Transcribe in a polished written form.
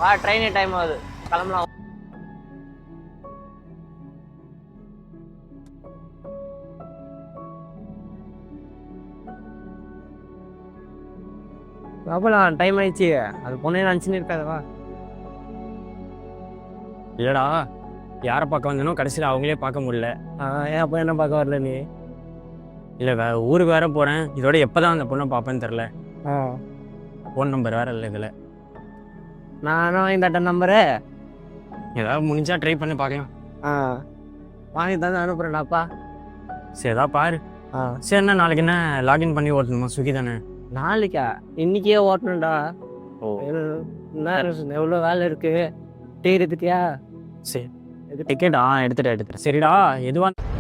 வா train time ஆகுது, கிளம்பலாம். பாப்பலாம், டைம் ஆயிடுச்சு. அது பொண்ணே நினச்சின்னு இருக்காதவா? இல்லடா, யாரை பார்க்க வந்தனோ கடைசியில் அவங்களே பார்க்க முடியல. ஏன் அப்போ என்ன பார்க்க வரல நீ? இல்லை ஊருக்கு வேற போகிறேன். இதோட எப்போ தான் அந்த பொண்ணை பார்ப்பேன்னு தெரில. ஆ, ஃபோன் நம்பர் வேற இல்லை இதில். நானும் வாங்கி தட்டேன் நம்பரு. ஏதாவது முடிஞ்சா ட்ரை பண்ணி பார்க்கலாம். ஆ, வாங்கி தந்து அனுப்புகிறேன்டாப்பா. சரி ஏதாவது பாரு. ஆ, சரிண்ணா, நாளைக்கு என்ன லாகின் பண்ணி ஓட்டணுமா? ஸ்விக்கி தானே? நாளைக்கா? இன்னைக்கே ஓட்டணும்டா. ஓ என்ன எவ்வளோ வேலை இருக்கு. டீ எடுத்துட்டியா? சரி, டிக்கெட் எடுத்துட்டேன். சரிடா, எதுவாக